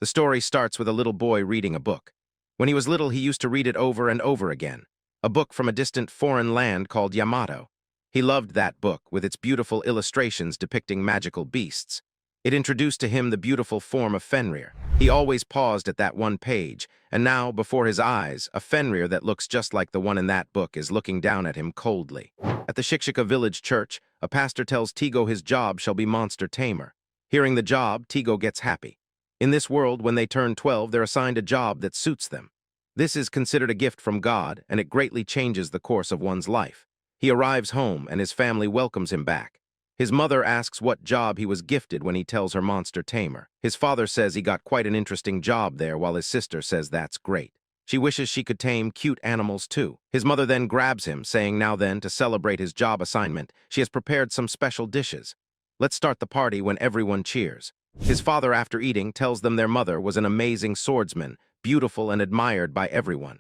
The story starts with a little boy reading a book. When he was little, he used to read it over and over again, a book from a distant foreign land called Yamato. He loved that book with its beautiful illustrations depicting magical beasts. It introduced to him the beautiful form of Fenrir. He always paused at that one page, and now, before his eyes, a Fenrir that looks just like the one in that book is looking down at him coldly. At the Shikshika village church, a pastor tells Tigo his job shall be monster tamer. Hearing the job, Tigo gets happy. In this world, when they turn 12, they're assigned a job that suits them. This is considered a gift from God, and it greatly changes the course of one's life. He arrives home, and his family welcomes him back. His mother asks what job he was gifted when he tells her monster tamer. His father says he got quite an interesting job there, while his sister says that's great. She wishes she could tame cute animals too. His mother then grabs him, saying now then, to celebrate his job assignment, she has prepared some special dishes. Let's start the party when everyone cheers. His father, after eating, tells them their mother was an amazing swordsman, beautiful and admired by everyone.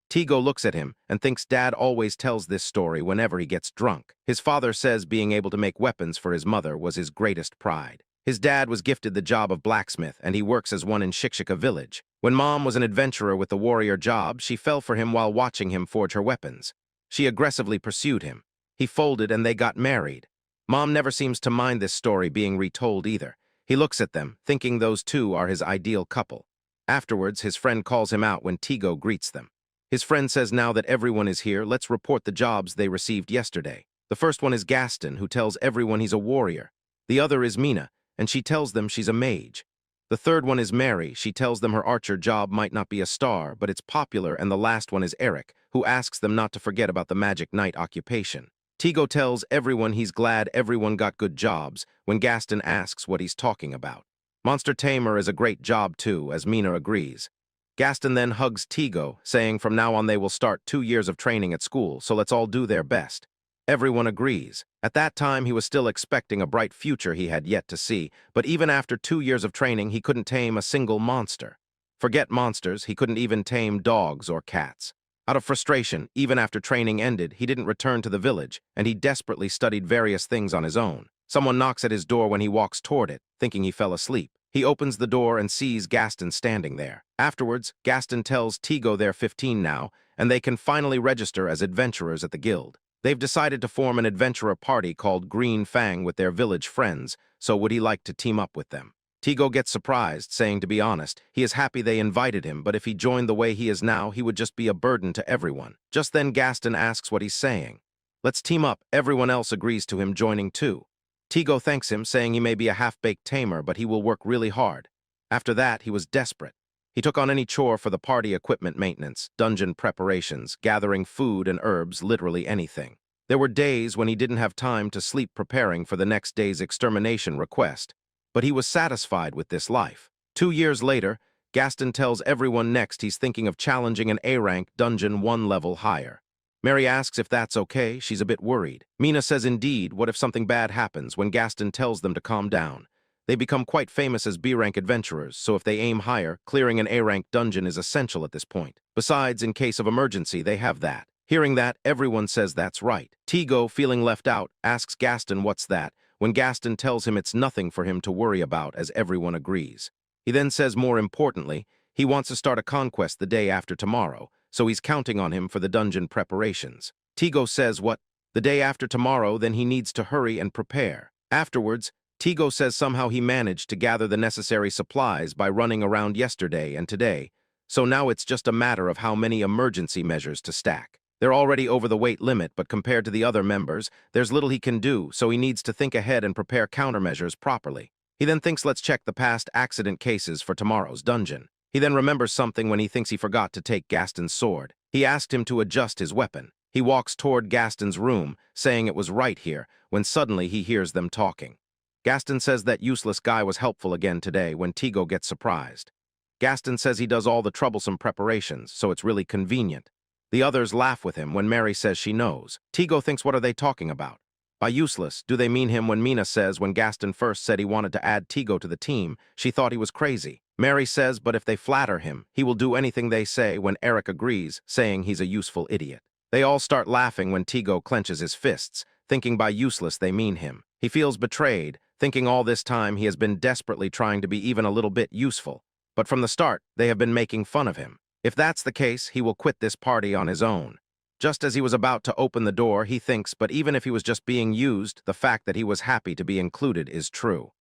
Tigo looks at him and thinks Dad always tells this story whenever he gets drunk. His father says being able to make weapons for his mother was his greatest pride. His dad was gifted the job of blacksmith, and he works as one in Shikshika village. When Mom was an adventurer with the warrior job, she fell for him while watching him forge her weapons. She aggressively pursued him. He folded and they got married. Mom never seems to mind this story being retold either. He looks at them, thinking those two are his ideal couple. Afterwards, his friend calls him out when Tigo greets them. His friend says now that everyone is here, let's report the jobs they received yesterday. The first one is Gaston, who tells everyone he's a warrior. The other is Mina, and she tells them she's a mage. The third one is Mary. She tells them her archer job might not be a star, but it's popular, and the last one is Eric, who asks them not to forget about the magic knight occupation. Tigo tells everyone he's glad everyone got good jobs when Gaston asks what he's talking about. Monster Tamer is a great job too, as Mina agrees. Gaston then hugs Tigo, saying from now on they will start 2 years of training at school, so let's all do their best. Everyone agrees. At that time, he was still expecting a bright future he had yet to see, but even after 2 years of training, he couldn't tame a single monster. Forget monsters, he couldn't even tame dogs or cats. Out of frustration, even after training ended, he didn't return to the village, and he desperately studied various things on his own. Someone knocks at his door when he walks toward it, thinking he fell asleep. He opens the door and sees Gaston standing there. Afterwards, Gaston tells Tigo they're 15 now, and they can finally register as adventurers at the guild. They've decided to form an adventurer party called Green Fang with their village friends, so would he like to team up with them? Tigo gets surprised, saying to be honest, he is happy they invited him, but if he joined the way he is now, he would just be a burden to everyone. Just then Gaston asks what he's saying. Let's team up. Everyone else agrees to him joining too. Tigo thanks him, saying he may be a half-baked tamer, but he will work really hard. After that, he was desperate. He took on any chore for the party: equipment maintenance, dungeon preparations, gathering food and herbs, literally anything. There were days when he didn't have time to sleep preparing for the next day's extermination request, but he was satisfied with this life. 2 years later, Gaston tells everyone next he's thinking of challenging an A-rank dungeon 1 level higher. Mary asks if that's okay. She's a bit worried. Mina says indeed, what if something bad happens, when Gaston tells them to calm down. They become quite famous as B-rank adventurers, so if they aim higher, clearing an A-rank dungeon is essential at this point. Besides, in case of emergency, they have that. Hearing that, everyone says that's right. Tigo, feeling left out, asks Gaston what's that, when Gaston tells him it's nothing for him to worry about, as everyone agrees. He then says more importantly, he wants to start a conquest the day after tomorrow, so he's counting on him for the dungeon preparations. Tigo says what? The day after tomorrow, then he needs to hurry and prepare. Afterwards, Tigo says somehow he managed to gather the necessary supplies by running around yesterday and today, so now it's just a matter of how many emergency measures to stack. They're already over the weight limit, but compared to the other members, there's little he can do, so he needs to think ahead and prepare countermeasures properly. He then thinks let's check the past accident cases for tomorrow's dungeon. He then remembers something when he thinks he forgot to take Gaston's sword. He asked him to adjust his weapon. He walks toward Gaston's room, saying it was right here, when suddenly he hears them talking. Gaston says that useless guy was helpful again today, when Tigo gets surprised. Gaston says he does all the troublesome preparations, so it's really convenient. The others laugh with him when Mary says she knows. Tigo thinks what are they talking about? By useless, do they mean him when Mina says when Gaston first said he wanted to add Tigo to the team, she thought he was crazy. Mary says but if they flatter him, he will do anything they say, when Eric agrees, saying he's a useful idiot. They all start laughing when Tigo clenches his fists, thinking by useless they mean him. He feels betrayed, thinking all this time he has been desperately trying to be even a little bit useful. but from the start, they have been making fun of him. If that's the case, he will quit this party on his own. Just as he was about to open the door, he thinks, but even if he was just being used, the fact that he was happy to be included is true.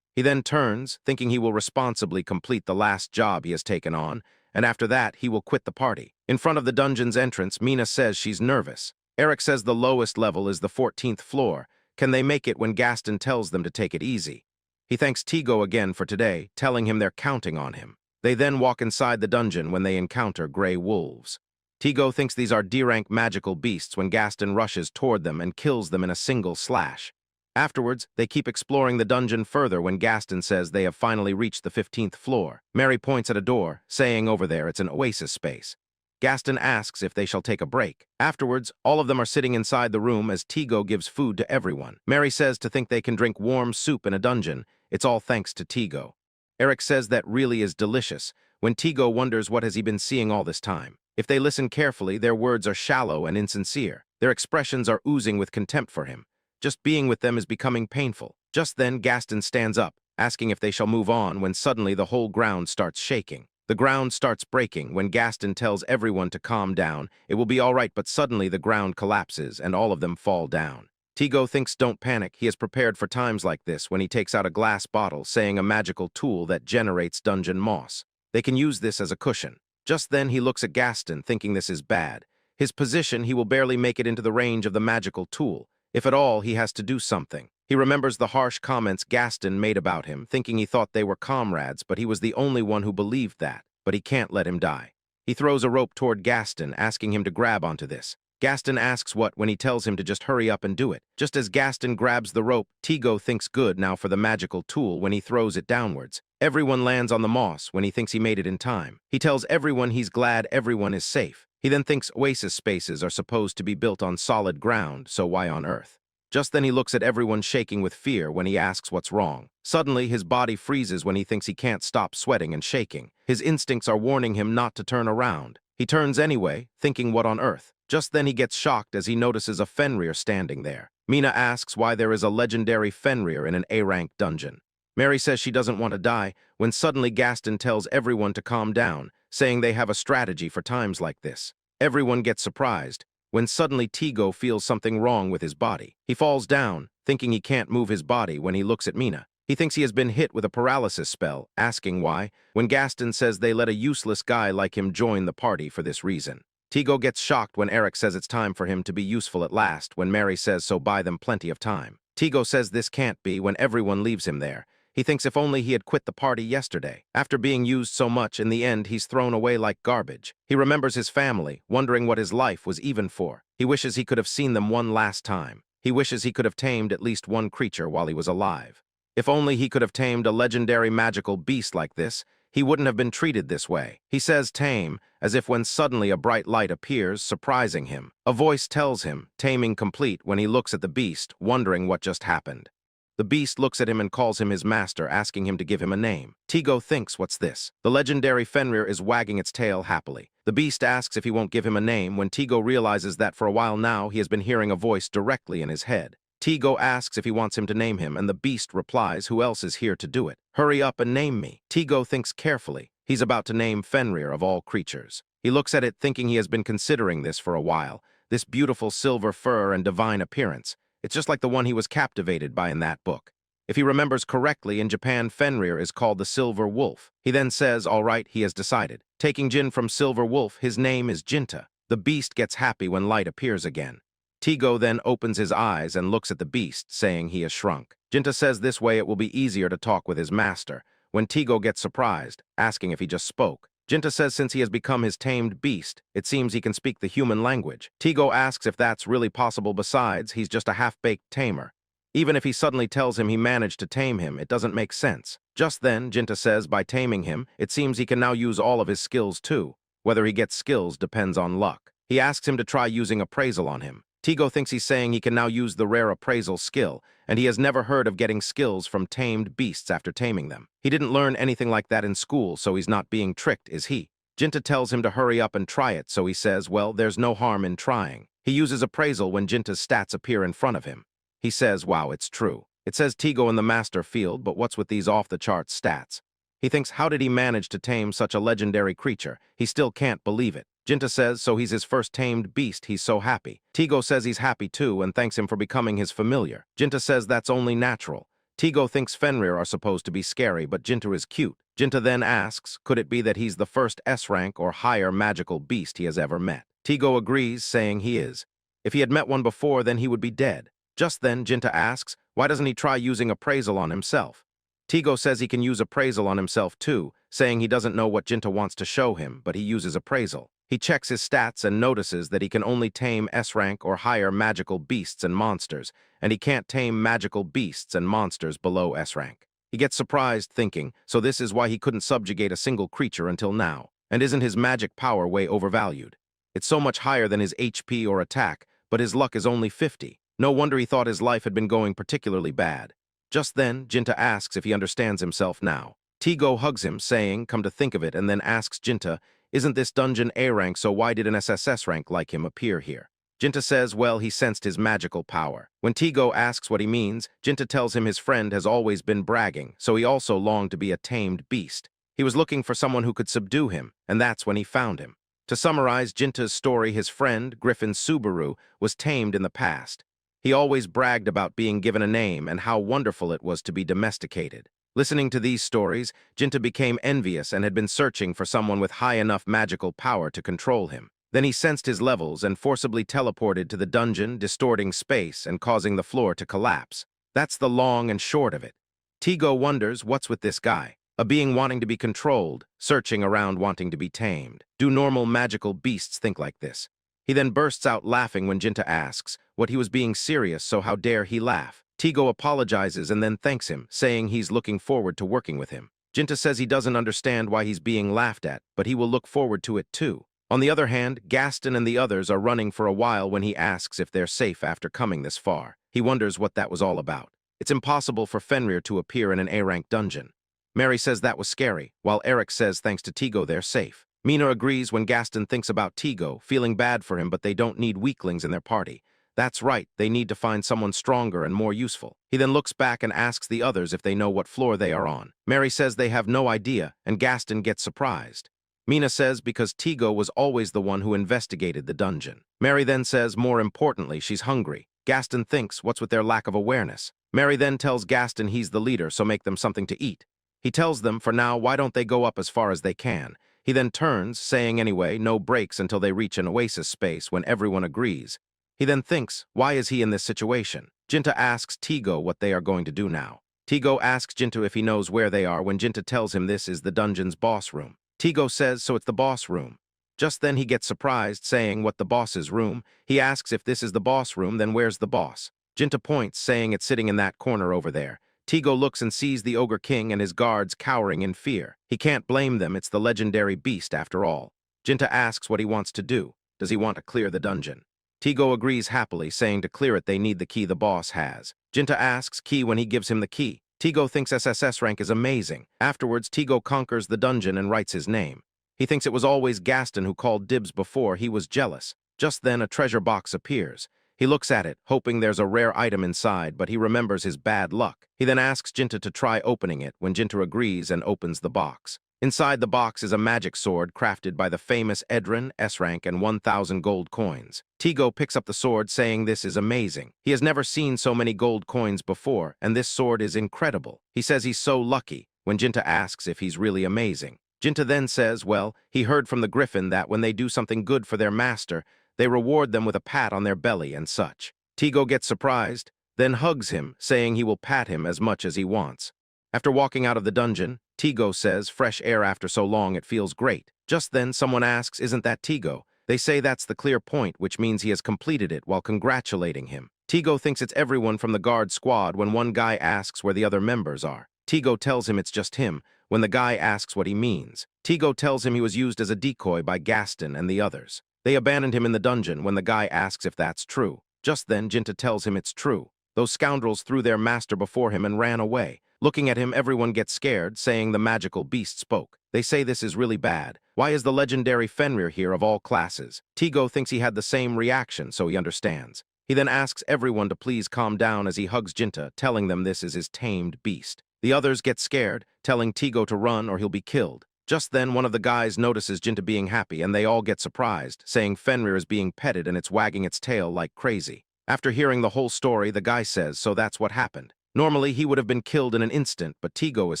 He then turns, thinking he will responsibly complete the last job he has taken on, and after that, he will quit the party. In front of the dungeon's entrance, Mina says she's nervous. Eric says the lowest level is the 14th floor. Can they make it when Gaston tells them to take it easy? He thanks Tigo again for today, telling him they're counting on him. They then walk inside the dungeon when they encounter gray wolves. Tigo thinks these are D-rank magical beasts when Gaston rushes toward them and kills them in a single slash. Afterwards, they keep exploring the dungeon further when Gaston says they have finally reached the 15th floor. Mary points at a door, saying over there it's an oasis space. Gaston asks if they shall take a break. Afterwards, all of them are sitting inside the room as Tigo gives food to everyone. Mary says to think they can drink warm soup in a dungeon. It's all thanks to Tigo. Eric says that really is delicious, when Tigo wonders what has he been seeing all this time. If they listen carefully, their words are shallow and insincere. Their expressions are oozing with contempt for him. Just being with them is becoming painful. Just then, Gaston stands up, asking if they shall move on when suddenly the whole ground starts shaking. The ground starts breaking when Gaston tells everyone to calm down. It will be all right, but suddenly the ground collapses and all of them fall down. Tigo thinks don't panic. He is prepared for times like this when he takes out a glass bottle, saying a magical tool that generates dungeon moss. They can use this as a cushion. Just then he looks at Gaston, thinking this is bad. His position, he will barely make it into the range of the magical tool. If at all, he has to do something. He remembers the harsh comments Gaston made about him, thinking he thought they were comrades, but he was the only one who believed that. But he can't let him die. He throws a rope toward Gaston, asking him to grab onto this. Gaston asks what when he tells him to just hurry up and do it. Just as Gaston grabs the rope, Tigo thinks good now for the magical tool when he throws it downwards. Everyone lands on the moss when he thinks he made it in time. He tells everyone he's glad everyone is safe. He then thinks oasis spaces are supposed to be built on solid ground, so why on earth? Just then he looks at everyone shaking with fear when he asks what's wrong. Suddenly, his body freezes when he thinks he can't stop sweating and shaking. His instincts are warning him not to turn around. He turns anyway, thinking what on earth? Just then he gets shocked as he notices a Fenrir standing there. Mina asks why there is a legendary Fenrir in an A-rank dungeon. Mary says she doesn't want to die, when suddenly Gaston tells everyone to calm down, saying they have a strategy for times like this. Everyone gets surprised, when suddenly Tigo feels something wrong with his body. He falls down, thinking he can't move his body when he looks at Mina. He thinks he has been hit with a paralysis spell, asking why, when Gaston says they let a useless guy like him join the party for this reason. Tigo gets shocked when Eric says it's time for him to be useful at last, when Mary says so buy them plenty of time. Tigo says this can't be when everyone leaves him there. He thinks if only he had quit the party yesterday. After being used so much, in the end, he's thrown away like garbage. He remembers his family, wondering what his life was even for. He wishes he could have seen them one last time. He wishes he could have tamed at least one creature while he was alive. If only he could have tamed a legendary magical beast like this, he wouldn't have been treated this way. He says tame, as if when suddenly a bright light appears, surprising him. A voice tells him, taming complete, when he looks at the beast, wondering what just happened. The beast looks at him and calls him his master, asking him to give him a name. Tigo thinks, what's this? The legendary Fenrir is wagging its tail happily. The beast asks if he won't give him a name when Tigo realizes that for a while now he has been hearing a voice directly in his head. Tigo asks if he wants him to name him, and the beast replies, who else is here to do it? Hurry up and name me. Tigo thinks carefully. He's about to name Fenrir of all creatures. He looks at it thinking he has been considering this for a while. This beautiful silver fur and divine appearance. It's just like the one he was captivated by in that book. If he remembers correctly, in Japan, Fenrir is called the Silver Wolf. He then says, all right, he has decided. Taking Jin from Silver Wolf, his name is Ginta. The beast gets happy when light appears again. Tigo then opens his eyes and looks at the beast, saying he has shrunk. Ginta says this way it will be easier to talk with his master. When Tigo gets surprised, asking if he just spoke, Ginta says since he has become his tamed beast, it seems he can speak the human language. Tigo asks if that's really possible. Besides, he's just a half-baked tamer. Even if he suddenly tells him he managed to tame him, it doesn't make sense. Just then, Ginta says by taming him, it seems he can now use all of his skills too. Whether he gets skills depends on luck. He asks him to try using appraisal on him. Tigo thinks he's saying he can now use the rare appraisal skill, and he has never heard of getting skills from tamed beasts after taming them. He didn't learn anything like that in school, so he's not being tricked, is he? Ginta tells him to hurry up and try it, so he says, well, there's no harm in trying. He uses appraisal when Ginta's stats appear in front of him. He says, wow, it's true. It says Tigo in the master field, but what's with these off-the-charts stats? He thinks, how did he manage to tame such a legendary creature? He still can't believe it. Ginta says so he's his first tamed beast, he's so happy. Tigo says he's happy too and thanks him for becoming his familiar. Ginta says that's only natural. Tigo thinks Fenrir are supposed to be scary, but Ginta is cute. Ginta then asks, could it be that he's the first S-rank or higher magical beast he has ever met? Tigo agrees, saying he is. If he had met one before, then he would be dead. Just then, Ginta asks, why doesn't he try using appraisal on himself? Tigo says he can use appraisal on himself too, saying he doesn't know what Ginta wants to show him, but he uses appraisal. He checks his stats and notices that he can only tame S-rank or higher magical beasts and monsters, and he can't tame magical beasts and monsters below S-rank. He gets surprised, thinking, so this is why he couldn't subjugate a single creature until now. And isn't his magic power way overvalued? It's so much higher than his HP or attack, but his luck is only 50. No wonder he thought his life had been going particularly bad. Just then, Ginta asks if he understands himself now. Tigo hugs him, saying, come to think of it, and then asks Ginta, isn't this dungeon A-rank, so why did an SSS-rank like him appear here? Ginta says, well, he sensed his magical power. When Tigo asks what he means, Ginta tells him his friend has always been bragging, so he also longed to be a tamed beast. He was looking for someone who could subdue him, and that's when he found him. To summarize Ginta's story, his friend, Griffin Subaru, was tamed in the past. He always bragged about being given a name and how wonderful it was to be domesticated. Listening to these stories, Ginta became envious and had been searching for someone with high enough magical power to control him. Then he sensed his levels and forcibly teleported to the dungeon, distorting space and causing the floor to collapse. That's the long and short of it. Tigo wonders what's with this guy. A being wanting to be controlled, searching around wanting to be tamed. Do normal magical beasts think like this? He then bursts out laughing when Ginta asks what he was being serious, so how dare he laugh. Tigo apologizes and then thanks him, saying he's looking forward to working with him. Ginta says he doesn't understand why he's being laughed at, but he will look forward to it too. On the other hand, Gaston and the others are running for a while when he asks if they're safe after coming this far. He wonders what that was all about. It's impossible for Fenrir to appear in an A-rank dungeon. Mary says that was scary, while Eric says thanks to Tigo they're safe. Mina agrees when Gaston thinks about Tigo, feeling bad for him, but they don't need weaklings in their party. That's right, they need to find someone stronger and more useful. He then looks back and asks the others if they know what floor they are on. Mary says they have no idea, and Gaston gets surprised. Mina says because Tigo was always the one who investigated the dungeon. Mary then says, more importantly, she's hungry. Gaston thinks, what's with their lack of awareness? Mary then tells Gaston he's the leader, so make them something to eat. He tells them, for now, why don't they go up as far as they can? He then turns, saying anyway, no breaks until they reach an oasis space when everyone agrees. He then thinks, why is he in this situation? Ginta asks Tigo what they are going to do now. Tigo asks Ginta if he knows where they are when Ginta tells him this is the dungeon's boss room. Tigo says, so it's the boss room. Just then he gets surprised, saying, what, the boss's room? He asks if this is the boss room, then where's the boss? Ginta points, saying it's sitting in that corner over there. Tigo looks and sees the Ogre King and his guards cowering in fear. He can't blame them, it's the legendary beast after all. Ginta asks what he wants to do. Does he want to clear the dungeon? Tigo agrees happily, saying to clear it they need the key the boss has. Ginta asks key when he gives him the key. Tigo thinks SSS-Rank is amazing. Afterwards, Tigo conquers the dungeon and writes his name. He thinks it was always Gaston who called dibs before. He was jealous. Just then, a treasure box appears. He looks at it, hoping there's a rare item inside, but he remembers his bad luck. He then asks Ginta to try opening it, when Ginta agrees and opens the box. Inside the box is a magic sword crafted by the famous errand, S-rank, and 1,000 gold coins. Tigo picks up the sword, saying this is amazing. He has never seen so many gold coins before, and this sword is incredible. He says he's so lucky, when Ginta asks if he's really amazing. Ginta then says, well, he heard from the Griffin that when they do something good for their master, they reward them with a pat on their belly and such. Tigo gets surprised, then hugs him, saying he will pat him as much as he wants. After walking out of the dungeon, Tigo says, fresh air after so long, it feels great. Just then, someone asks, isn't that Tigo? They say that's the clear point, which means he has completed it while congratulating him. Tigo thinks it's everyone from the guard squad when one guy asks where the other members are. Tigo tells him it's just him when the guy asks what he means. Tigo tells him he was used as a decoy by Gaston and the others. They abandoned him in the dungeon when the guy asks if that's true. Just then, Ginta tells him it's true. Those scoundrels threw their master before him and ran away. Looking at him, everyone gets scared, saying the magical beast spoke. They say this is really bad. Why is the legendary Fenrir here of all classes? Tigo thinks he had the same reaction, so he understands. He then asks everyone to please calm down as he hugs Ginta, telling them this is his tamed beast. The others get scared, telling Tigo to run or he'll be killed. Just then, one of the guys notices Ginta being happy, and they all get surprised, saying Fenrir is being petted and it's wagging its tail like crazy. After hearing the whole story, the guy says, so that's what happened. Normally, he would have been killed in an instant, but Tigo is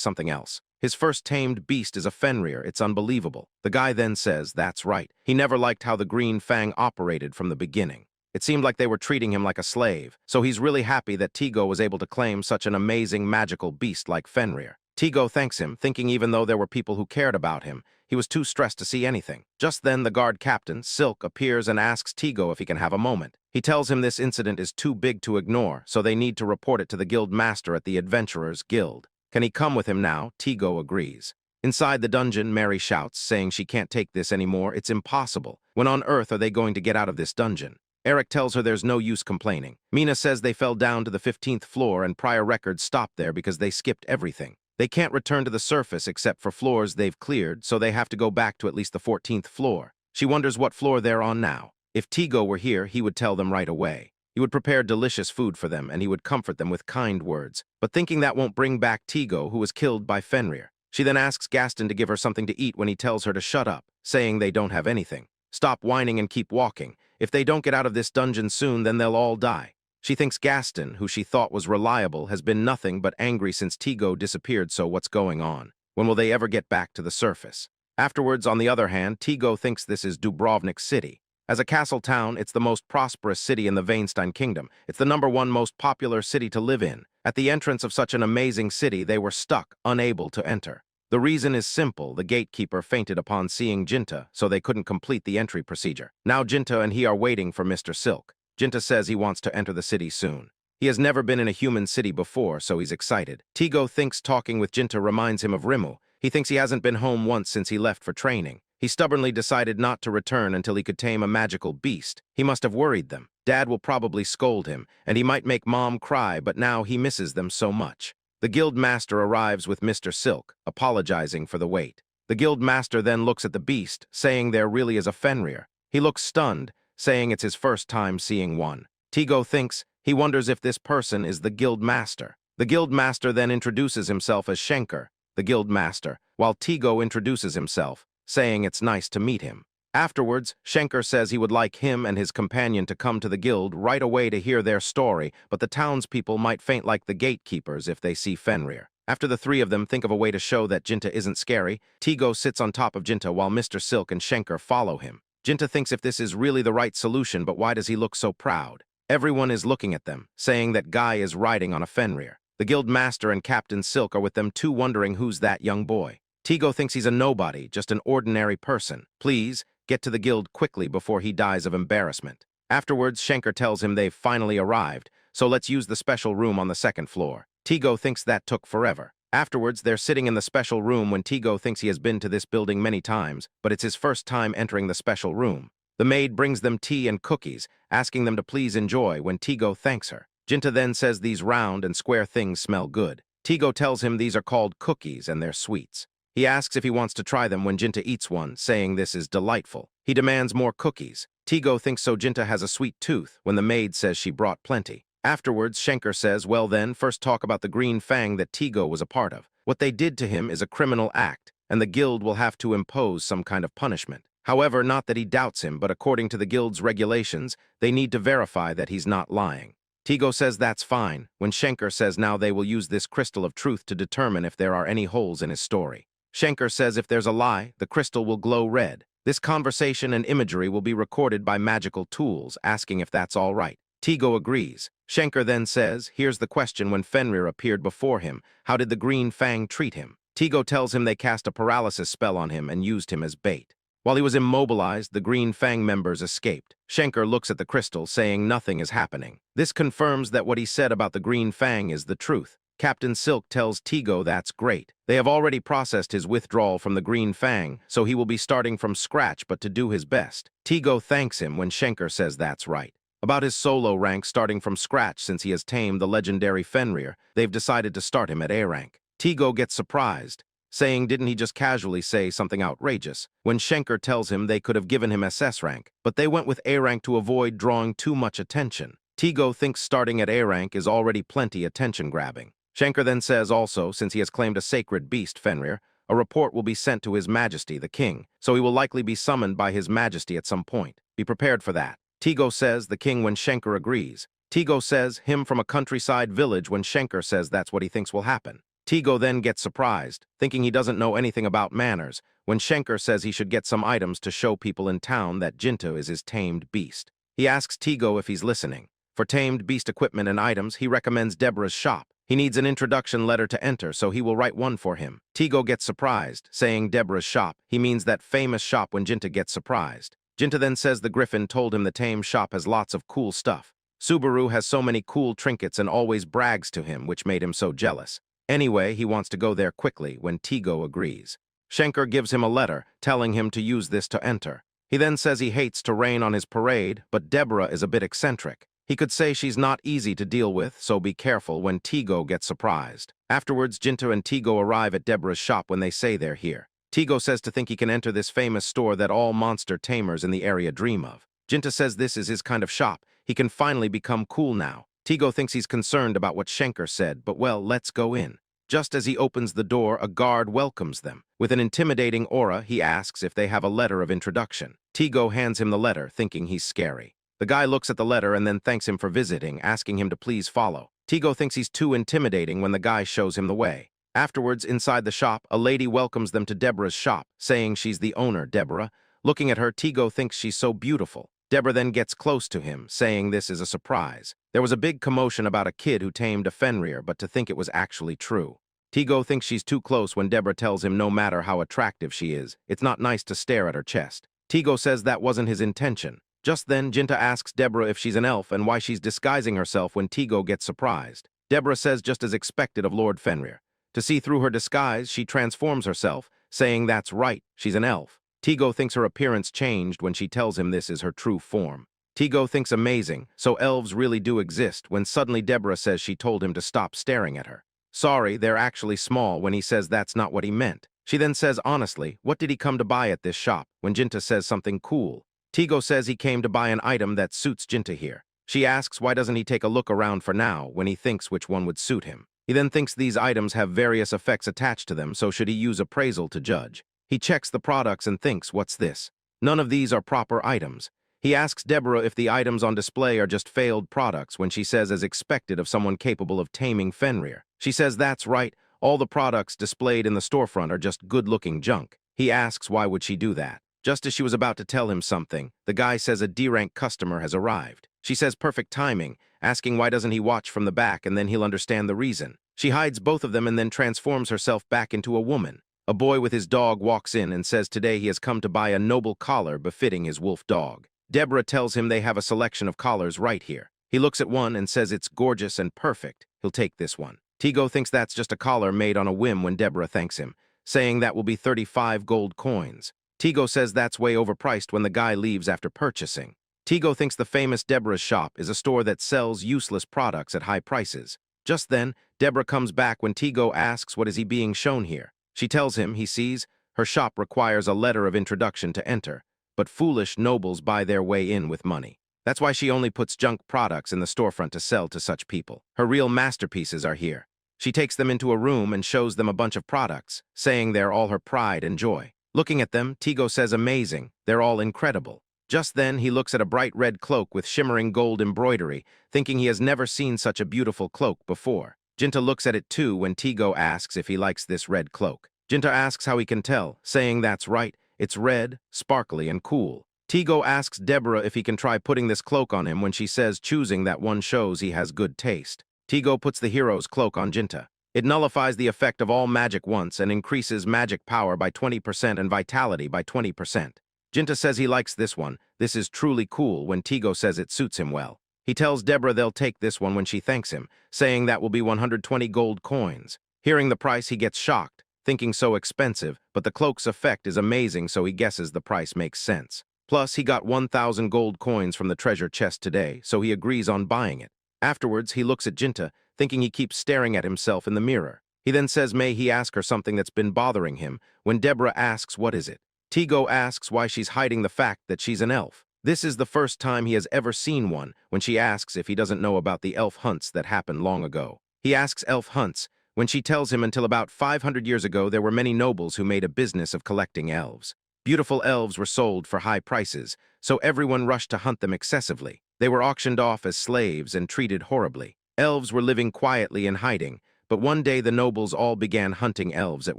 something else. His first tamed beast is a Fenrir. It's unbelievable. The guy then says, that's right. He never liked how the Green Fang operated from the beginning. It seemed like they were treating him like a slave, so he's really happy that Tigo was able to claim such an amazing magical beast like Fenrir. Tigo thanks him, thinking even though there were people who cared about him, he was too stressed to see anything. Just then, the guard captain, Silk, appears and asks Tigo if he can have a moment. He tells him this incident is too big to ignore, so they need to report it to the guild master at the Adventurers Guild. Can he come with him now? Tigo agrees. Inside the dungeon, Mary shouts, saying she can't take this anymore. It's impossible. When on Earth are they going to get out of this dungeon? Eric tells her there's no use complaining. Mina says they fell down to the 15th floor and prior records stopped there because they skipped everything. They can't return to the surface except for floors they've cleared, so they have to go back to at least the 14th floor. She wonders what floor they're on now. If Tigo were here, he would tell them right away. He would prepare delicious food for them, and he would comfort them with kind words. But thinking that won't bring back Tigo, who was killed by Fenrir. She then asks Gaston to give her something to eat when he tells her to shut up, saying they don't have anything. Stop whining and keep walking. If they don't get out of this dungeon soon, then they'll all die. She thinks Gaston, who she thought was reliable, has been nothing but angry since Tigo disappeared, so what's going on? When will they ever get back to the surface? Afterwards, on the other hand, Tigo thinks this is Dubrovnik City. As a castle town, it's the most prosperous city in the Vainstein Kingdom. It's the #1 most popular city to live in. At the entrance of such an amazing city, they were stuck, unable to enter. The reason is simple. The gatekeeper fainted upon seeing Ginta, so they couldn't complete the entry procedure. Now Ginta and he are waiting for Mr. Silk. Ginta says he wants to enter the city soon. He has never been in a human city before, so he's excited. Tigo thinks talking with Ginta reminds him of Rimu. He thinks he hasn't been home once since he left for training. He stubbornly decided not to return until he could tame a magical beast. He must have worried them. Dad will probably scold him, and he might make Mom cry, but now he misses them so much. The guild master arrives with Mr. Silk, apologizing for the wait. The guild master then looks at the beast, saying there really is a Fenrir. He looks stunned, saying it's his first time seeing one. Tigo thinks he wonders if this person is the guild master. The guild master then introduces himself as Schenker, the guild master, while Tigo introduces himself, saying it's nice to meet him. Afterwards, Schenker says he would like him and his companion to come to the guild right away to hear their story, but the townspeople might faint like the gatekeepers if they see Fenrir. After the three of them think of a way to show that Ginta isn't scary, Tigo sits on top of Ginta while Mr. Silk and Schenker follow him. Ginta thinks if this is really the right solution, but why does he look so proud? Everyone is looking at them, saying that Guy is riding on a Fenrir. The guild master and Captain Silk are with them too, wondering who's that young boy. Tigo thinks he's a nobody, just an ordinary person. Please, get to the guild quickly before he dies of embarrassment. Afterwards, Schenker tells him they've finally arrived, so let's use the special room on the 2nd floor. Tigo thinks that took forever. Afterwards, they're sitting in the special room when Tigo thinks he has been to this building many times, but it's his first time entering the special room. The maid brings them tea and cookies, asking them to please enjoy when Tigo thanks her. Ginta then says these round and square things smell good. Tigo tells him these are called cookies and they're sweets. He asks if he wants to try them when Ginta eats one, saying this is delightful. He demands more cookies. Tigo thinks so Ginta has a sweet tooth when the maid says she brought plenty. Afterwards, Schenker says, well then, first talk about the Green Fang that Tigo was a part of. What they did to him is a criminal act, and the guild will have to impose some kind of punishment. However, not that he doubts him, but according to the guild's regulations, they need to verify that he's not lying. Tigo says that's fine, when Schenker says now they will use this crystal of truth to determine if there are any holes in his story. Schenker says if there's a lie, the crystal will glow red. This conversation and imagery will be recorded by magical tools, asking if that's all right. Tigo agrees. Schenker then says, here's the question when Fenrir appeared before him. How did the Green Fang treat him? Tigo tells him they cast a paralysis spell on him and used him as bait. While he was immobilized, the Green Fang members escaped. Schenker looks at the crystal, saying nothing is happening. This confirms that what he said about the Green Fang is the truth. Captain Silk tells Tigo that's great. They have already processed his withdrawal from the Green Fang, so he will be starting from scratch but to do his best. Tigo thanks him when Schenker says that's right. About his solo rank starting from scratch since he has tamed the legendary Fenrir, they've decided to start him at A rank. Tigo gets surprised, saying didn't he just casually say something outrageous, when Schenker tells him they could have given him SS rank, but they went with A rank to avoid drawing too much attention. Tigo thinks starting at A rank is already plenty attention-grabbing. Shankar then says also, since he has claimed a sacred beast, Fenrir, a report will be sent to His Majesty, the King, so he will likely be summoned by His Majesty at some point. Be prepared for that. Tigo says the king when Shankar agrees. Tigo says him from a countryside village when Shankar says that's what he thinks will happen. Tigo then gets surprised, thinking he doesn't know anything about manners, when Shankar says he should get some items to show people in town that Ginta is his tamed beast. He asks Tigo if he's listening. For tamed beast equipment and items, he recommends Deborah's shop. He needs an introduction letter to enter, so he will write one for him. Tigo gets surprised, saying Deborah's shop. He means that famous shop when Ginta gets surprised. Ginta then says the Griffin told him the tame shop has lots of cool stuff. Subaru has so many cool trinkets and always brags to him, which made him so jealous. Anyway, he wants to go there quickly when Tigo agrees. Shankar gives him a letter, telling him to use this to enter. He then says he hates to rain on his parade, but Deborah is a bit eccentric. He could say she's not easy to deal with, so be careful when Tigo gets surprised. Afterwards, Ginta and Tigo arrive at Deborah's shop when they say they're here. Tigo says to think he can enter this famous store that all monster tamers in the area dream of. Ginta says this is his kind of shop. He can finally become cool now. Tigo thinks he's concerned about what Shankar said, but well, let's go in. Just as he opens the door, a guard welcomes them. With an intimidating aura, he asks if they have a letter of introduction. Tigo hands him the letter, thinking he's scary. The guy looks at the letter and then thanks him for visiting, asking him to please follow. Tigo thinks he's too intimidating when the guy shows him the way. Afterwards, inside the shop, a lady welcomes them to Deborah's shop, saying she's the owner, Deborah. Looking at her, Tigo thinks she's so beautiful. Deborah then gets close to him, saying this is a surprise. There was a big commotion about a kid who tamed a Fenrir, but to think it was actually true. Tigo thinks she's too close when Deborah tells him no matter how attractive she is, it's not nice to stare at her chest. Tigo says that wasn't his intention. Just then, Ginta asks Deborah if she's an elf and why she's disguising herself when Tigo gets surprised. Deborah says just as expected of Lord Fenrir. To see through her disguise, she transforms herself, saying that's right, she's an elf. Tigo thinks her appearance changed when she tells him this is her true form. Tigo thinks amazing, so elves really do exist, when suddenly Deborah says she told him to stop staring at her. Sorry, they're actually small, when he says that's not what he meant. She then says honestly, what did he come to buy at this shop, when Ginta says something cool. Tigo says he came to buy an item that suits Ginta here. She asks why doesn't he take a look around for now, when he thinks which one would suit him. He then thinks these items have various effects attached to them, so should he use appraisal to judge. He checks the products and thinks, what's this? None of these are proper items. He asks Deborah if the items on display are just failed products when she says as expected of someone capable of taming Fenrir. She says that's right, all the products displayed in the storefront are just good-looking junk. He asks why would she do that. Just as she was about to tell him something, the guy says a D-rank customer has arrived. She says perfect timing, asking why doesn't he watch from the back and then he'll understand the reason. She hides both of them and then transforms herself back into a woman. A boy with his dog walks in and says today he has come to buy a noble collar befitting his wolf dog. Deborah tells him they have a selection of collars right here. He looks at one and says it's gorgeous and perfect. He'll take this one. Tigo thinks that's just a collar made on a whim when Deborah thanks him, saying that will be 35 gold coins. Tigo says that's way overpriced when the guy leaves after purchasing. Tigo thinks the famous Deborah's shop is a store that sells useless products at high prices. Just then, Deborah comes back when Tigo asks what is he being shown here. She tells him he sees her shop requires a letter of introduction to enter, but foolish nobles buy their way in with money. That's why she only puts junk products in the storefront to sell to such people. Her real masterpieces are here. She takes them into a room and shows them a bunch of products, saying they're all her pride and joy. Looking at them, Tigo says amazing, they're all incredible. Just then, he looks at a bright red cloak with shimmering gold embroidery, thinking he has never seen such a beautiful cloak before. Ginta looks at it too when Tigo asks if he likes this red cloak. Ginta asks how he can tell, saying that's right, it's red, sparkly, and cool. Tigo asks Deborah if he can try putting this cloak on him when she says choosing that one shows he has good taste. Tigo puts the hero's cloak on Ginta. It nullifies the effect of all magic once and increases magic power by 20% and vitality by 20%. Ginta says he likes this one. This is truly cool when Tigo says it suits him well. He tells Deborah they'll take this one when she thanks him, saying that will be 120 gold coins. Hearing the price, he gets shocked, thinking so expensive, but the cloak's effect is amazing, so he guesses the price makes sense. Plus, he got 1,000 gold coins from the treasure chest today, so he agrees on buying it. Afterwards, he looks at Ginta, thinking he keeps staring at himself in the mirror. He then says may he ask her something that's been bothering him, when Deborah asks what is it. Tigo asks why she's hiding the fact that she's an elf. This is the first time he has ever seen one when she asks if he doesn't know about the elf hunts that happened long ago. He asks Elf hunts, when she tells him until about 500 years ago there were many nobles who made a business of collecting elves. Beautiful elves were sold for high prices, so everyone rushed to hunt them excessively. They were auctioned off as slaves and treated horribly. Elves were living quietly in hiding, but one day the nobles all began hunting elves at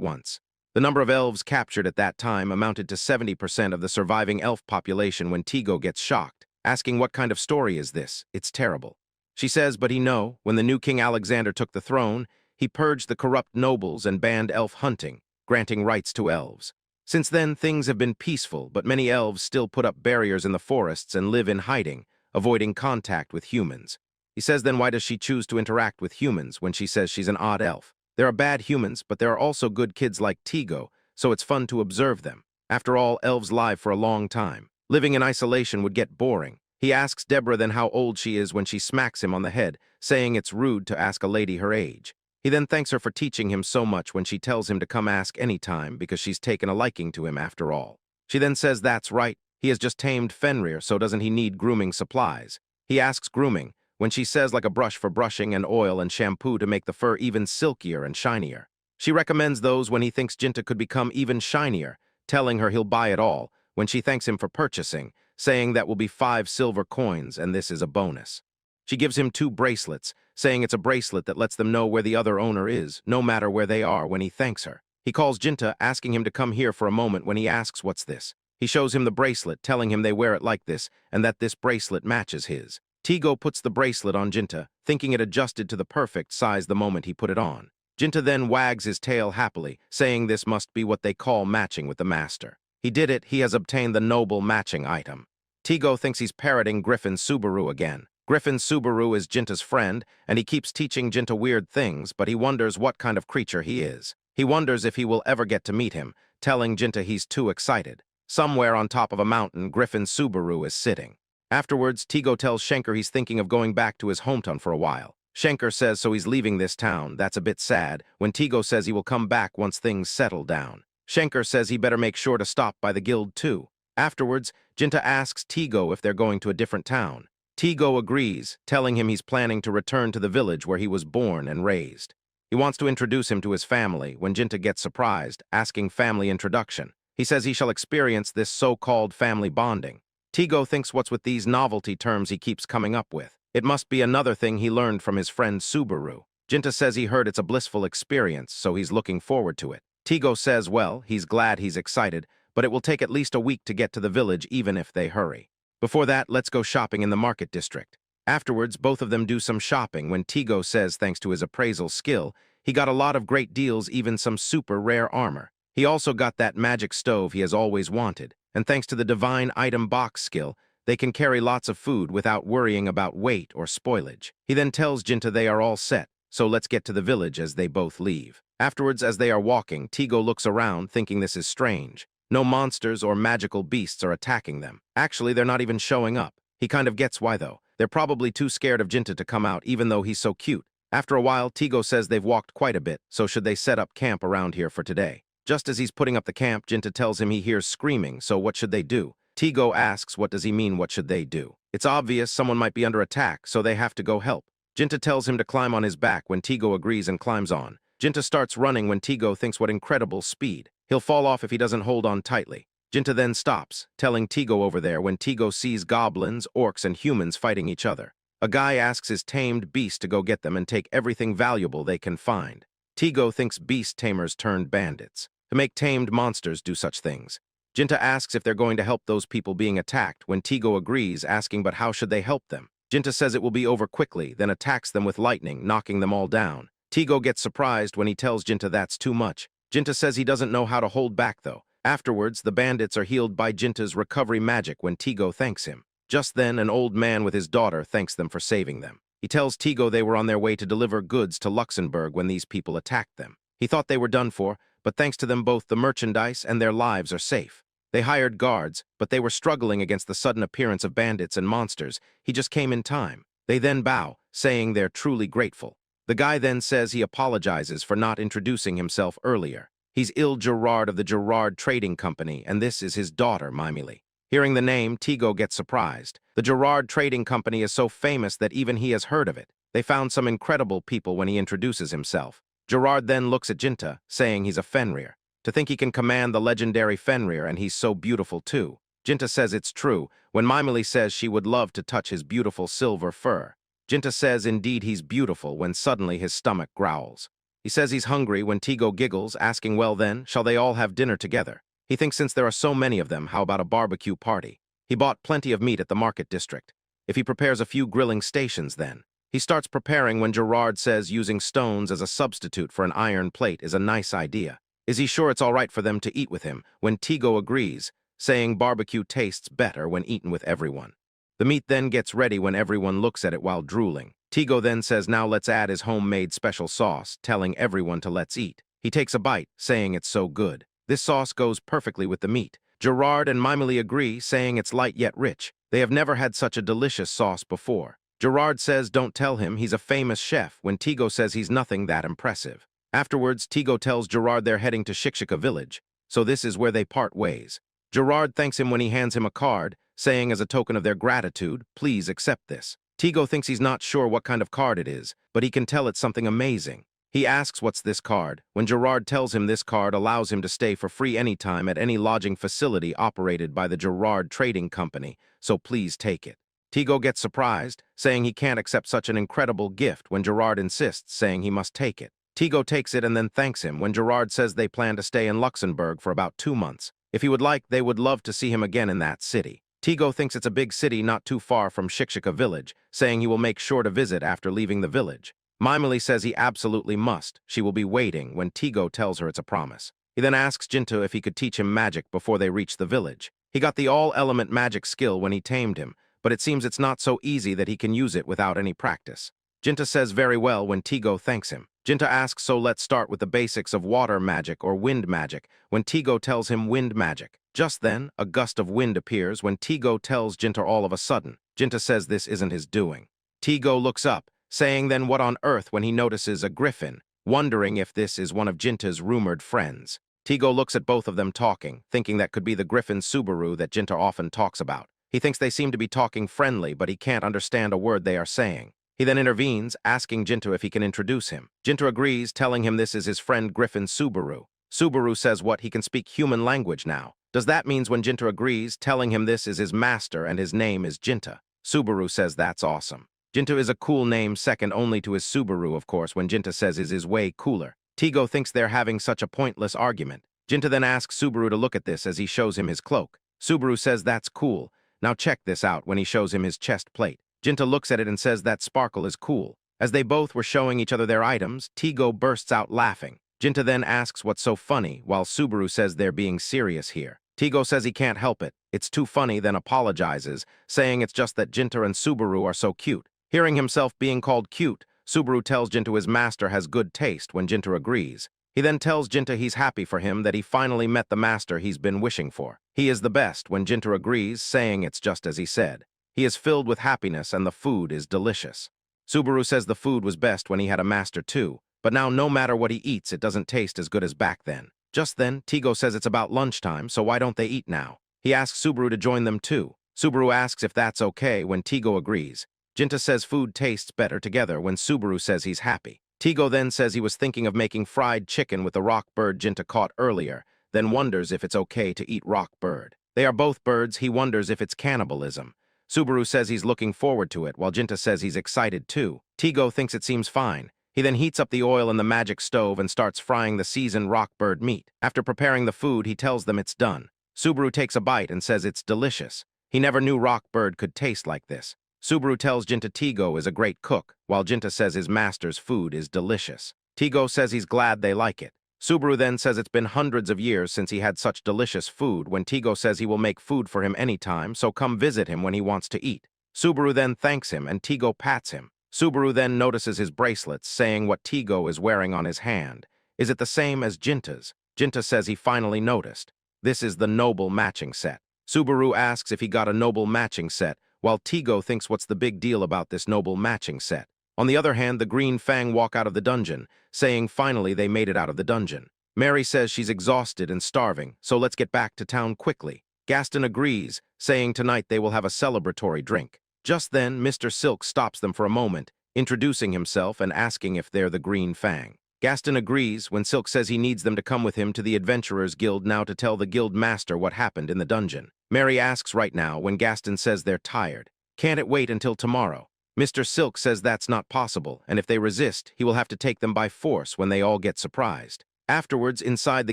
once. The number of elves captured at that time amounted to 70% of the surviving elf population when Tigo gets shocked, asking what kind of story is this? It's terrible. She says, but when the new King Alexander took the throne, he purged the corrupt nobles and banned elf hunting, granting rights to elves. Since then, things have been peaceful, but many elves still put up barriers in the forests and live in hiding, avoiding contact with humans. He says, then why does she choose to interact with humans when she says she's an odd elf? There are bad humans, but there are also good kids like Tigo, so it's fun to observe them. After all, elves live for a long time. Living in isolation would get boring. He asks Deborah then how old she is when she smacks him on the head, saying it's rude to ask a lady her age. He then thanks her for teaching him so much when she tells him to come ask any time because she's taken a liking to him after all. She then says that's right, he has just tamed Fenrir, so doesn't he need grooming supplies? He asks grooming, when she says like a brush for brushing and oil and shampoo to make the fur even silkier and shinier. She recommends those when he thinks Ginta could become even shinier, telling her he'll buy it all, when she thanks him for purchasing, saying that will be 5 silver coins and this is a bonus. She gives him 2 bracelets, saying it's a bracelet that lets them know where the other owner is, no matter where they are when he thanks her. He calls Ginta, asking him to come here for a moment when he asks what's this. He shows him the bracelet, telling him they wear it like this, and that this bracelet matches his. Tigo puts the bracelet on Ginta, thinking it adjusted to the perfect size the moment he put it on. Ginta then wags his tail happily, saying this must be what they call matching with the master. He did it, he has obtained the noble matching item. Tigo thinks he's parroting Griffin Subaru again. Griffin Subaru is Ginta's friend, and he keeps teaching Ginta weird things, but he wonders what kind of creature he is. He wonders if he will ever get to meet him, telling Ginta he's too excited. Somewhere on top of a mountain, Griffin Subaru is sitting. Afterwards, Tigo tells Schenker he's thinking of going back to his hometown for a while. Schenker says so he's leaving this town, that's a bit sad, when Tigo says he will come back once things settle down. Schenker says he better make sure to stop by the guild too. Afterwards, Ginta asks Tigo if they're going to a different town. Tigo agrees, telling him he's planning to return to the village where he was born and raised. He wants to introduce him to his family when Ginta gets surprised, asking family introduction. He says he shall experience this so-called family bonding. Tigo thinks what's with these novelty terms he keeps coming up with. It must be another thing he learned from his friend Subaru. Ginta says he heard it's a blissful experience, so he's looking forward to it. Tigo says, well, he's glad he's excited, but it will take at least a week to get to the village even if they hurry. Before that, let's go shopping in the market district. Afterwards, both of them do some shopping when Tigo says thanks to his appraisal skill, he got a lot of great deals, even some super rare armor. He also got that magic stove he has always wanted. And thanks to the divine item box skill, they can carry lots of food without worrying about weight or spoilage. He then tells Ginta they are all set, so let's get to the village as they both leave. Afterwards, as they are walking, Tigo looks around, thinking this is strange. No monsters or magical beasts are attacking them. Actually, they're not even showing up. He kind of gets why, though. They're probably too scared of Ginta to come out, even though he's so cute. After a while, Tigo says they've walked quite a bit, so should they set up camp around here for today? Just as he's putting up the camp, Ginta tells him he hears screaming, so what should they do? Tigo asks what does he mean what should they do? It's obvious someone might be under attack, so they have to go help. Ginta tells him to climb on his back when Tigo agrees and climbs on. Ginta starts running when Tigo thinks what incredible speed. He'll fall off if he doesn't hold on tightly. Ginta then stops, telling Tigo over there when Tigo sees goblins, orcs, and humans fighting each other. A guy asks his tamed beast to go get them and take everything valuable they can find. Tigo thinks beast tamers turned bandits. To make tamed monsters do such things. Ginta asks if they're going to help those people being attacked when Tigo agrees, asking but how should they help them? Ginta says it will be over quickly, then attacks them with lightning, knocking them all down. Tigo gets surprised when he tells Ginta that's too much. Ginta says he doesn't know how to hold back though. Afterwards, the bandits are healed by Ginta's recovery magic when Tigo thanks him. Just then, an old man with his daughter thanks them for saving them. He tells Tigo they were on their way to deliver goods to Luxembourg when these people attacked them. He thought they were done for, but thanks to them both the merchandise and their lives are safe. They hired guards, but they were struggling against the sudden appearance of bandits and monsters. He just came in time. They then bow, saying they're truly grateful. The guy then says he apologizes for not introducing himself earlier. He's Il Gerard of the Gerard Trading Company, and this is his daughter, Mimely. Hearing the name, Tigo gets surprised. The Gerard Trading Company is so famous that even he has heard of it. They found some incredible people when he introduces himself. Gerard then looks at Ginta, saying he's a Fenrir. To think he can command the legendary Fenrir and he's so beautiful too. Ginta says it's true, when Mimely says she would love to touch his beautiful silver fur. Ginta says indeed he's beautiful when suddenly his stomach growls. He says he's hungry when Tigo giggles, asking, well then, shall they all have dinner together? He thinks since there are so many of them, how about a barbecue party? He bought plenty of meat at the market district. If he prepares a few grilling stations then. He starts preparing when Gerard says using stones as a substitute for an iron plate is a nice idea. Is he sure it's all right for them to eat with him when Tigo agrees, saying barbecue tastes better when eaten with everyone. The meat then gets ready when everyone looks at it while drooling. Tigo then says now let's add his homemade special sauce, telling everyone to let's eat. He takes a bite, saying it's so good. This sauce goes perfectly with the meat. Gerard and Mimely agree, saying it's light yet rich. They have never had such a delicious sauce before. Gerard says don't tell him he's a famous chef when Tigo says he's nothing that impressive. Afterwards, Tigo tells Gerard they're heading to Shikshika village, so this is where they part ways. Gerard thanks him when he hands him a card, saying as a token of their gratitude, please accept this. Tigo thinks he's not sure what kind of card it is, but he can tell it's something amazing. He asks what's this card, when Gerard tells him this card allows him to stay for free anytime at any lodging facility operated by the Gerard Trading Company, so please take it. Tigo gets surprised, saying he can't accept such an incredible gift when Gerard insists, saying he must take it. Tigo takes it and then thanks him when Gerard says they plan to stay in Luxembourg for about 2 months. If he would like, they would love to see him again in that city. Tigo thinks it's a big city not too far from Shikshika village, saying he will make sure to visit after leaving the village. Mimely says he absolutely must. She will be waiting when Tigo tells her it's a promise. He then asks Ginta if he could teach him magic before they reach the village. He got the all-element magic skill when he tamed him, but it seems it's not so easy that he can use it without any practice. Ginta says very well when Tigo thanks him. Ginta asks so let's start with the basics of water magic or wind magic when Tigo tells him wind magic. Just then, a gust of wind appears when Tigo tells Ginta all of a sudden. Ginta says this isn't his doing. Tigo looks up, saying then what on earth when he notices a griffin, wondering if this is one of Ginta's rumored friends. Tigo looks at both of them talking, thinking that could be the griffin Subaru that Ginta often talks about. He thinks they seem to be talking friendly, but he can't understand a word they are saying. He then intervenes, asking Ginta if he can introduce him. Ginta agrees, telling him this is his friend Griffin Subaru. Subaru says what, he can speak human language now. Does that mean when Ginta agrees, telling him this is his master and his name is Ginta? Subaru says that's awesome. Ginta is a cool name second only to his Subaru, of course, when Ginta says is way cooler. Tigo thinks they're having such a pointless argument. Ginta then asks Subaru to look at this as he shows him his cloak. Subaru says that's cool. Now check this out when he shows him his chest plate. Ginta looks at it and says that sparkle is cool. As they both were showing each other their items, Tigo bursts out laughing. Ginta then asks what's so funny, while Subaru says they're being serious here. Tigo says he can't help it. It's too funny, then apologizes, saying it's just that Ginta and Subaru are so cute. Hearing himself being called cute, Subaru tells Ginta his master has good taste when Ginta agrees. He then tells Ginta he's happy for him that he finally met the master he's been wishing for. He is the best when Ginta agrees, saying it's just as he said. He is filled with happiness and the food is delicious. Subaru says the food was best when he had a master too, but now no matter what he eats, it doesn't taste as good as back then. Just then, Tigo says it's about lunchtime, so why don't they eat now? He asks Subaru to join them too. Subaru asks if that's okay when Tigo agrees. Ginta says food tastes better together when Subaru says he's happy. Tigo then says he was thinking of making fried chicken with the rock bird Ginta caught earlier, then wonders if it's okay to eat rock bird. They are both birds, he wonders if it's cannibalism. Subaru says he's looking forward to it, while Ginta says he's excited too. Tigo thinks it seems fine. He then heats up the oil in the magic stove and starts frying the seasoned rock bird meat. After preparing the food, he tells them it's done. Subaru takes a bite and says it's delicious. He never knew rock bird could taste like this. Subaru tells Ginta Tigo is a great cook, while Ginta says his master's food is delicious. Tigo says he's glad they like it. Subaru then says it's been hundreds of years since he had such delicious food when Tigo says he will make food for him anytime, so come visit him when he wants to eat. Subaru then thanks him and Tigo pats him. Subaru then notices his bracelets, saying what Tigo is wearing on his hand. Is it the same as Ginta's? Ginta says he finally noticed. This is the noble matching set. Subaru asks if he got a noble matching set, while Tigo thinks what's the big deal about this noble matching set. On the other hand, the Green Fang walk out of the dungeon, saying finally they made it out of the dungeon. Mary says she's exhausted and starving, so let's get back to town quickly. Gaston agrees, saying tonight they will have a celebratory drink. Just then, Mr. Silk stops them for a moment. introducing himself and asking if they're the Green Fang. Gaston agrees when Silk says he needs them to come with him to the Adventurers Guild now to tell the guild master what happened in the dungeon. Mary asks right now when Gaston says they're tired. Can't it wait until tomorrow? Mr. Silk says that's not possible, and if they resist, he will have to take them by force when they all get surprised. Afterwards, inside the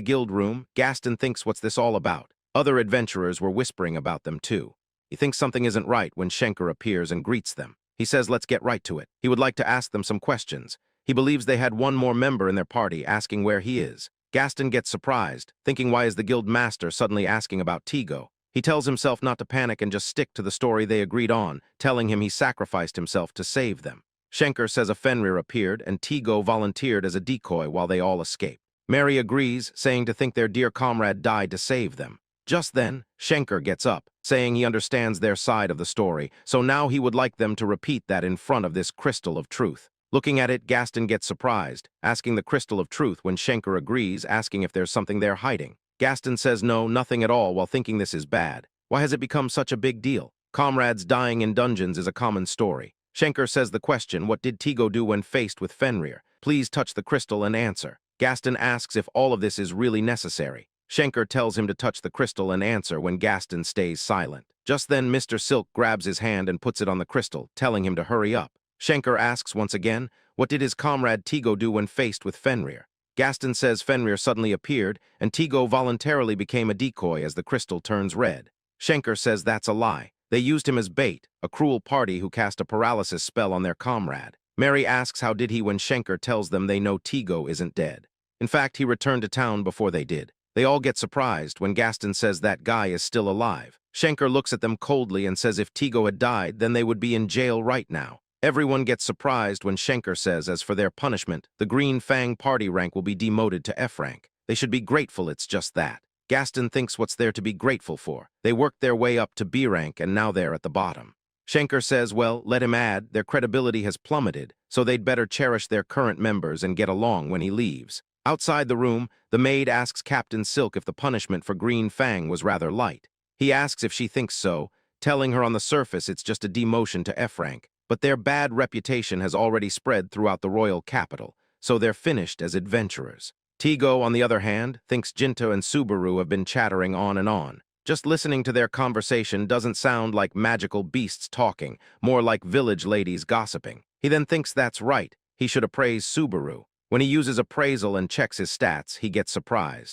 guild room, Gaston thinks what's this all about. Other adventurers were whispering about them too. He thinks something isn't right when Schenker appears and greets them. He says let's get right to it. He would like to ask them some questions. He believes they had one more member in their party asking where he is. Gaston gets surprised, thinking why is the guild master suddenly asking about Tigo. He tells himself not to panic and just stick to the story they agreed on, telling him he sacrificed himself to save them. Schenker says a Fenrir appeared and Tigo volunteered as a decoy while they all escaped. Mary agrees, saying to think their dear comrade died to save them. Just then, Schenker gets up, saying he understands their side of the story, so now he would like them to repeat that in front of this crystal of truth. Looking at it, Gaston gets surprised, asking the crystal of truth when Schenker agrees, asking if there's something they're hiding. Gaston says no, nothing at all, while thinking this is bad. Why has it become such a big deal? Comrades dying in dungeons is a common story. Schenker says the question, what did Tigo do when faced with Fenrir? Please touch the crystal and answer. Gaston asks if all of this is really necessary. Schenker tells him to touch the crystal and answer when Gaston stays silent. Just then, Mr. Silk grabs his hand and puts it on the crystal, telling him to hurry up. Schenker asks once again, what did his comrade Tigo do when faced with Fenrir? Gaston says Fenrir suddenly appeared, and Tigo voluntarily became a decoy as the crystal turns red. Schenker says that's a lie. They used him as bait, a cruel party who cast a paralysis spell on their comrade. Mary asks how did he when Schenker tells them they know Tigo isn't dead. In fact, he returned to town before they did. They all get surprised when Gaston says that guy is still alive. Schenker looks at them coldly and says if Tigo had died, then they would be in jail right now. Everyone gets surprised when Schenker says as for their punishment, the Green Fang party rank will be demoted to F rank. They should be grateful it's just that. Gaston thinks what's there to be grateful for. They worked their way up to B rank and now they're at the bottom. Schenker says, well, let him add, their credibility has plummeted, so they'd better cherish their current members and get along when he leaves. Outside the room, the maid asks Captain Silk if the punishment for Green Fang was rather light. He asks if she thinks so, telling her on the surface it's just a demotion to F rank, but their bad reputation has already spread throughout the royal capital, so they're finished as adventurers. Tigo, on the other hand, thinks Ginta and Subaru have been chattering on and on. Just listening to their conversation doesn't sound like magical beasts talking, more like village ladies gossiping. He then thinks that's right, he should appraise Subaru. When he uses appraisal and checks his stats, he gets surprised.